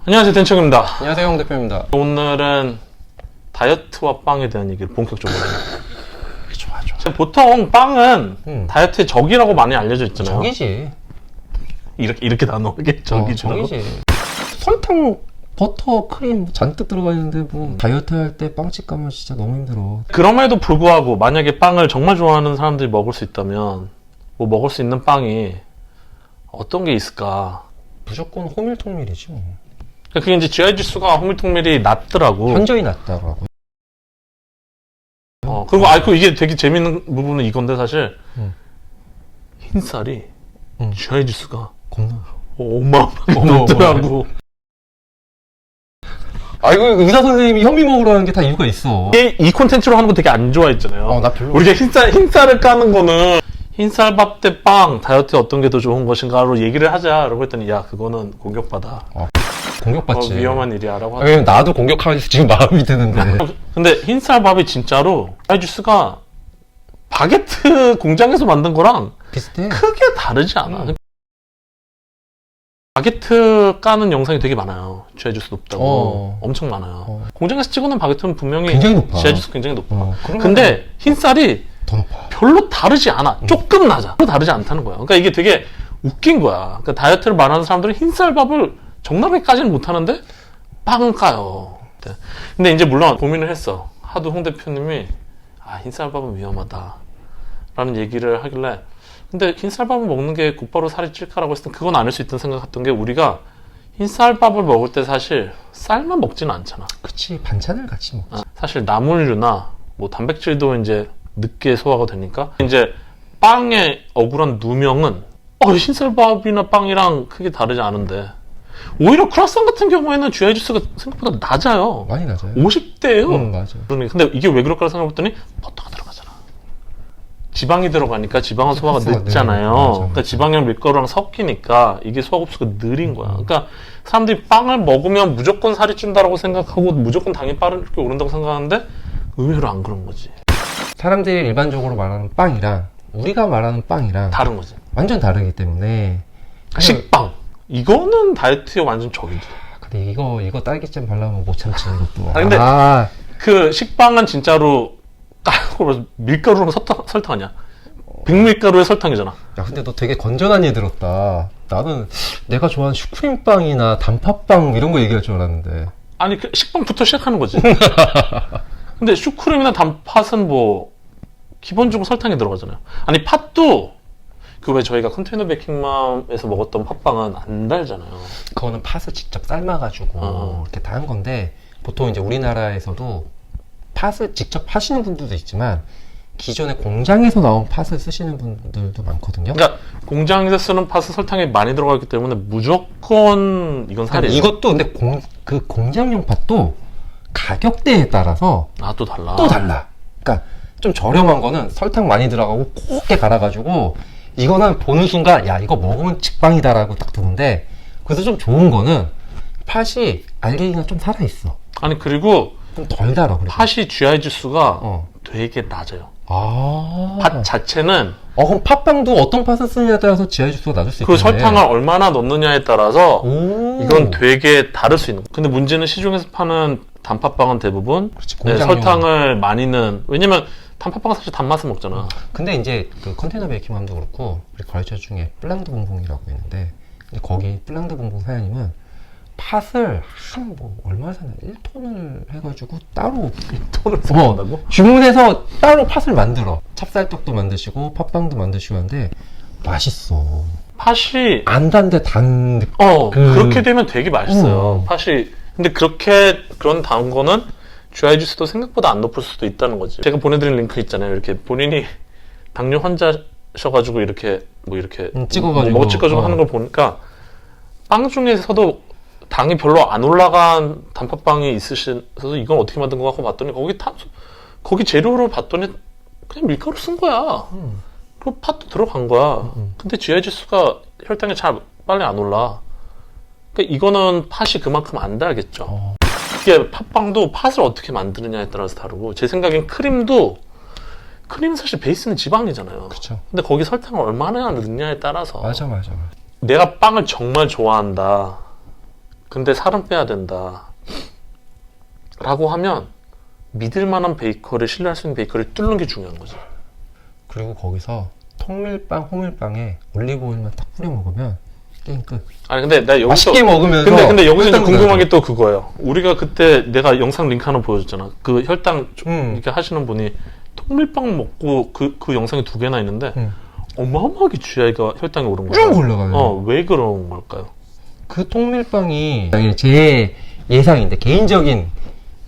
안녕하세요, 댄청입니다. 안녕하세요, 홍 대표입니다. 오늘은 다이어트와 빵에 대한 얘기를 본격적으로 해요. 좋아. 보통 빵은 다이어트의 적이라고 많이 알려져 있잖아요. 적이지. 이렇게 나누게 적이라고. 적이지. 설탕, 버터, 크림 잔뜩 들어가 있는데 뭐 다이어트 할 때 빵집 가면 진짜 너무 힘들어. 그럼에도 불구하고 만약에 빵을 정말 좋아하는 사람들이 먹을 수 있다면 뭐 먹을 수 있는 빵이 어떤 게 있을까? 무조건 호밀통밀이지 뭐. 그게 이제 GI 지수가 호밀통밀이 낮더라고. 현저히 낮다고. 그리고 이게 되게 재밌는 부분은 이건데 사실 흰쌀이 GI 지수가 겁나. 어마어마하게 높더라고. 이거 의사 선생님이 현미 먹으라는 게 다 이유가 있어. 이 콘텐츠로 하는 거 되게 안 좋아했잖아요. 나 별로. 우리가 흰쌀을 까는 거는 흰쌀밥 대 빵 다이어트에 어떤 게 더 좋은 것인가로 얘기를 하자라고 했더니 야 그거는 공격받아. 공격받지. 위험한 일이야라고 하더라고. 왜냐면 나도 공격하면서 지금 마음이 드는데. 근데 흰쌀밥이 진짜로 주스가 바게트 공장에서 만든 거랑 비슷해. 크게 다르지 않아. 바게트 까는 영상이 되게 많아요. GI-주스 높다고. 엄청 많아요. 공장에서 찍어낸 바게트는 분명히 굉장히 높아. GI-주스 굉장히 높아. 그러면 근데 흰쌀이 더 높아. 별로 다르지 않아. 조금 낮아. 별로 다르지 않다는 거야. 그러니까 이게 되게 웃긴 거야. 그러니까 다이어트를 말하는 사람들은 흰쌀밥을 적나라하게까지는 못하는데 빵은 까요. 근데 이제 물론 고민을 했어. 하도 홍 대표님이 흰쌀밥은 위험하다 라는 얘기를 하길래 근데 흰쌀밥을 먹는 게 곧바로 살이 찔까라고 했을 땐 그건 아닐 수 있다는 생각했던 게 우리가 흰쌀밥을 먹을 때 사실 쌀만 먹지는 않잖아. 그치, 반찬을 같이 먹지. 사실 나물류나 뭐 단백질도 이제 늦게 소화가 되니까 이제 빵의 억울한 누명은 흰쌀밥이나 빵이랑 크게 다르지 않은데 오히려 크라상 같은 경우에는 GI-주스가 생각보다 낮아요. 많이 낮아요. 50대예요. 맞아. 근데 이게 왜 그럴까 생각해봤더니 버터가 들어가잖아. 지방이 들어가니까 지방은 소화가 늦잖아요. 맞아. 그러니까 지방이랑 밀가루랑 섞이니까 이게 소화 흡수가 느린 거야. 그러니까 사람들이 빵을 먹으면 무조건 살이 찐다라고 생각하고 무조건 당이 빠르게 오른다고 생각하는데 의외로 안 그런 거지. 사람들이 일반적으로 말하는 빵이랑 우리가 말하는 빵이랑 다른 거지. 완전 다르기 때문에 식빵. 이거는 다이어트에 완전 적이지. 근데 이거 딸기잼 발라면 못 참지 이것도. 근데 그 식빵은 진짜로 까고 밀가루랑 설탕 아니야? 백밀가루에 설탕이잖아. 야, 근데 너 되게 건전한 얘 들었다. 나는 내가 좋아하는 슈크림빵이나 단팥빵 이런 거 얘기할 줄 알았는데. 아니 그 식빵부터 시작하는 거지. 근데 슈크림이나 단팥은 뭐 기본적으로 설탕이 들어가잖아요. 아니 팥도 그 왜 저희가 컨테이너 베이킹맘에서 먹었던 팥빵은 안 달잖아요. 그거는 팥을 직접 삶아가지고 이렇게 다 한 건데 보통 이제 우리나라에서도 팥을 직접 하시는 분들도 있지만 기존에 공장에서 나온 팥을 쓰시는 분들도 많거든요. 그러니까 공장에서 쓰는 팥은 설탕이 많이 들어가기 때문에 무조건 이건 살이에요. 이것도 근데 그 공장용 팥도 가격대에 따라서 또 달라. 또 달라. 그러니까 좀 저렴한 거는 설탕 많이 들어가고 곱게 갈아가지고 이거는 보는 순간 야 이거 먹으면 직방이다라고 딱 드는데 그래서 좀 좋은 거는 팥이 알갱이가 좀 살아있어. 아니 그리고 좀 덜 달아. 그래도. 팥이 GI-주스가 되게 낮아요. 팥 자체는 그럼 팥빵도 어떤 팥을 쓰느냐에 따라서 GI-주스가 낮을 수 있겠네. 그 설탕을 얼마나 넣느냐에 따라서 이건 되게 다를 수 있는 거예요. 근데 문제는 시중에서 파는 단팥빵은 대부분 설탕을 많이 넣은. 왜냐면 단팥빵은 사실 단맛을 먹잖아. 근데 이제 그 컨테이너 베이킹맘도 그렇고 우리 거래처 중에 플랑드 봉봉이라고 있는데 근데 거기 플랑드 봉봉 사장님은 팥을 얼마 사나 1톤을 해가지고 따로 1톤을 사온다고? 주문해서 따로 팥을 만들어. 찹쌀떡도 만드시고 팥빵도 만드시고 하는데 맛있어. 팥이 안 단데 단 그렇게 되면 되게 맛있어요. 팥이. 근데 그런 단 거는 GI-주스도 생각보다 안 높을 수도 있다는 거지. 제가 보내드린 링크 있잖아요. 이렇게 본인이 당뇨 환자셔가지고 이렇게 찍어가지고 하는 걸 보니까 빵 중에서도 당이 별로 안 올라간 단팥빵이 있으셔서 이건 어떻게 만든 거 같고 봤더니 거기 재료를 봤더니 그냥 밀가루 쓴 거야. 그리고 팥도 들어간 거야. 근데 GI-주스가 혈당이 빨리 안 올라. 그러니까 이거는 팥이 그만큼 안 달겠죠. 이게 팥빵도 팥을 어떻게 만드느냐에 따라서 다르고 제 생각엔 크림은 사실 베이스는 지방이잖아요. 그쵸. 근데 거기 설탕을 얼마나 넣느냐에 따라서 맞아. 내가 빵을 정말 좋아한다. 근데 살은 빼야 된다 라고 하면 믿을 만한 베이커리, 신뢰할 수 있는 베이커리를 뚫는 게 중요한 거지. 그리고 거기서 통밀빵, 호밀빵에 올리브 오일만 딱 뿌려 먹으면 게임 끝. 아니 근데 나 여기서 맛있게 먹으면서 근데 여기서 이제 혈당 궁금한 나죠. 게 또 그거예요. 우리가 그때 내가 영상 링크 하나 보여줬잖아. 그 혈당 이렇게 하시는 분이 통밀빵 먹고 그 영상이 2개나 있는데 어마어마하게 GI가 혈당이 오른 거야. 쭉 올라가요. 왜 그런 걸까요? 그 통밀빵이 제 예상인데, 개인적인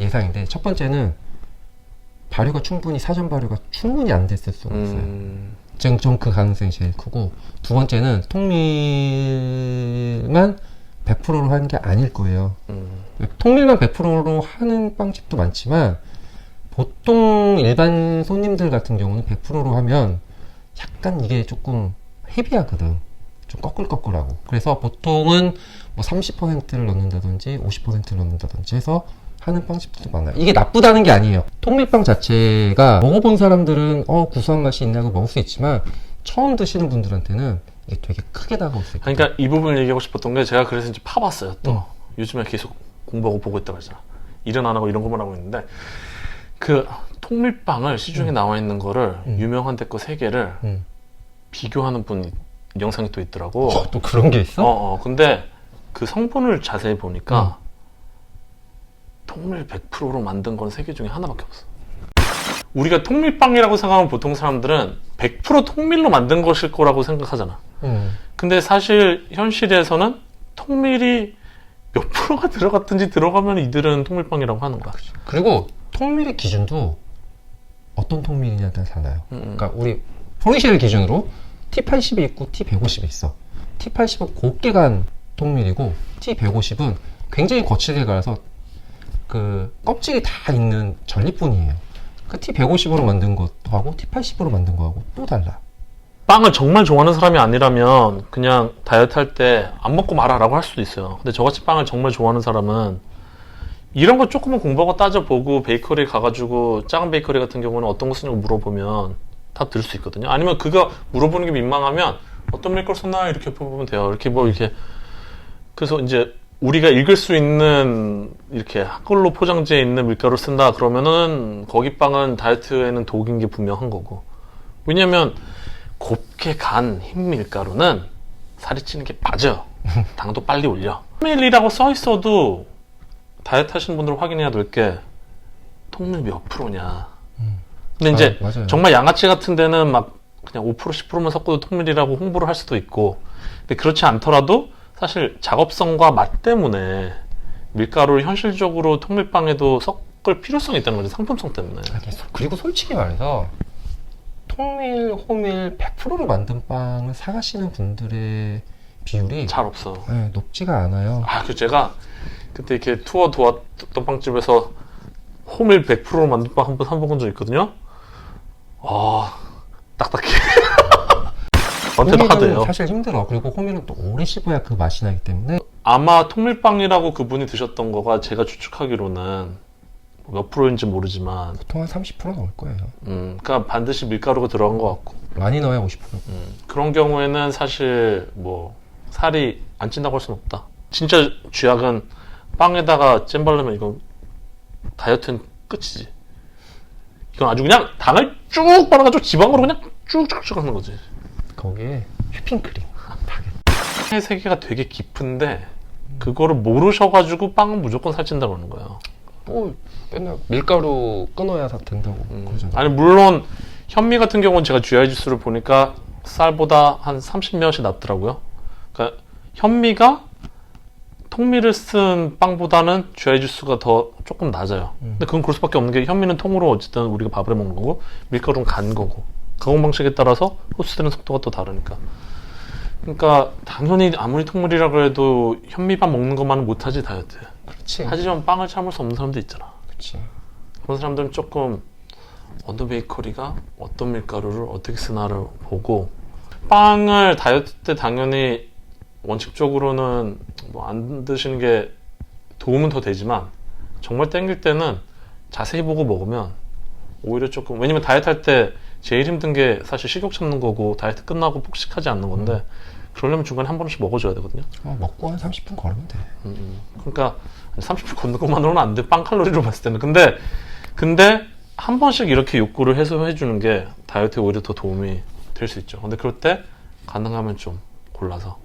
예상인데, 첫 번째는 발효가 충분히, 사전 발효가 충분히 안 됐을 수가 있어요. 좀 그 가능성이 제일 크고, 두 번째는 통밀만 100%로 하는 게 아닐 거예요. 통밀만 100%로 하는 빵집도 많지만, 보통 일반 손님들 같은 경우는 100%로 하면 약간 이게 조금 헤비하거든. 좀 꺼끌꺼끌하고. 그래서 보통은 뭐 30%를 넣는다든지 50%를 넣는다든지 해서 하는 빵집들도 많아요. 이게 나쁘다는 게 아니에요. 통밀빵 자체가 먹어본 사람들은 구수한 맛이 있냐고 먹을 수 있지만, 처음 드시는 분들한테는 이게 되게 크게 다가올 수 있거든요. 그러니까 이 부분을 얘기하고 싶었던 게, 제가 그래서 이제 파봤어요. 또 요즘에 계속 공부하고 보고 있다고 했잖아. 일은 안 하고 이런 것만 하고 있는데, 그 통밀빵을 시중에 나와 있는 거를 유명한 데 거 3개를 비교하는 분 영상이 또 있더라고. 또 그런 게 있어? 근데 그 성분을 자세히 보니까 통밀 100%로 만든 건 3개 중에 하나밖에 없어. 우리가 통밀빵이라고 생각하면 보통 사람들은 100% 통밀로 만든 것일 거라고 생각하잖아. 근데 사실 현실에서는 통밀이 몇 프로가 들어갔든지 들어가면 이들은 통밀빵이라고 하는 거야. 그리고 통밀의 기준도 어떤 통밀이냐에 따라 달라요. 그러니까 우리 포리쉐를 기준으로 T80이 있고 T150이 있어. T80은 곱게 간 통밀이고, T150은 굉장히 거칠게 갈아서 그 껍질이 다 있는 전리뿐이에요. 그 T150으로 만든 것하고 T80으로 만든 거하고 또 달라. 빵을 정말 좋아하는 사람이 아니라면 그냥 다이어트 할 때 안 먹고 말아라고 할 수도 있어요. 근데 저같이 빵을 정말 좋아하는 사람은 이런 거 조금은 공부하고 따져보고, 베이커리 가가지고 작은 베이커리 같은 경우는 어떤 거 쓰냐고 물어보면 답 들을 수 있거든요. 아니면 그거 물어보는 게 민망하면 어떤 밀가루 썼나 이렇게 보면 돼요. 이렇게 그래서 이제 우리가 읽을 수 있는 이렇게 한글로 포장지에 있는 밀가루 쓴다 그러면은 거기 빵은 다이어트에는 독인 게 분명한 거고. 왜냐면 곱게 간 흰 밀가루는 살이 찌는 게 맞아요. 당도 빨리 올려. 통밀이라고 써 있어도 다이어트 하시는 분들은 확인해야 될 게 통밀 몇 프로냐. 근데 이제 맞아요. 정말 양아치 같은 데는 막 그냥 5% 10%만 섞어도 통밀이라고 홍보를 할 수도 있고, 근데 그렇지 않더라도 사실 작업성과 맛 때문에 밀가루를 현실적으로 통밀빵에도 섞을 필요성이 있다는 거죠. 상품성 때문에. 그리고 솔직히 말해서 통밀, 호밀 100%로 만든 빵을 사가시는 분들의 비율이 잘 없어. 높지가 않아요. 제가 그때 이렇게 투어 도왔던 빵집에서 호밀 100%로 만든 빵 한 번 사먹은 적 있거든요. 딱딱해. 저한테도 호밀은 하대요. 사실 힘들어. 그리고 호밀은 또 오래 씹어야 그 맛이 나기 때문에. 아마 통밀빵이라고 그분이 드셨던 거가 제가 추측하기로는 몇 프로인지 모르지만 보통 한 30% 넣을 거예요. 그러니까 반드시 밀가루가 들어간 것 같고, 많이 넣어야 50%. 그런 경우에는 사실 뭐 살이 안 찐다고 할 수는 없다. 진짜 쥐약은 빵에다가 잼 바르면 이건 다이어트는 끝이지. 이건 아주 그냥 당을 쭉 빨아가지고 지방으로 그냥 쭉쭉쭉 하는 거지. 거기에 휘핑크림. 빵의 세계가 되게 깊은데 그거를 모르셔가지고 빵은 무조건 살찐다고 하는 거예요. 맨날 밀가루 끊어야 다 된다고 그러잖아요. 아니 물론 현미 같은 경우는 제가 GI 지수를 보니까 쌀보다 한 30몇이 낮더라고요. 그러니까 현미가 통밀을 쓴 빵보다는 GI 지수가 더 조금 낮아요. 근데 그건 그럴 수밖에 없는 게, 현미는 통으로 어쨌든 우리가 밥을 해 먹는 거고, 밀가루는 간 거고, 가공 방식에 따라서 흡수되는 속도가 또 다르니까. 그러니까 당연히 아무리 통밀이라고 해도 현미밥 먹는 것만은 못하지 다이어트. 그렇지. 하지만 빵을 참을 수 없는 사람도 있잖아. 그렇지. 그런 사람들은 조금 어느 베이커리가 어떤 밀가루를 어떻게 쓰나를 보고, 빵을 다이어트 때 당연히 원칙적으로는 뭐 안 드시는 게 도움은 더 되지만, 정말 땡길 때는 자세히 보고 먹으면 오히려 조금, 왜냐면 다이어트 할 때 제일 힘든 게 사실 식욕 참는 거고 다이어트 끝나고 폭식하지 않는 건데, 그러려면 중간에 한 번씩 먹어줘야 되거든요. 먹고 한 30분 걸으면 돼. 그러니까 30분 걷는 것만으로는 안 돼. 빵 칼로리로 봤을 때는. 근데 한 번씩 이렇게 욕구를 해소해 주는 게 다이어트에 오히려 더 도움이 될 수 있죠. 근데 그럴 때 가능하면 좀 골라서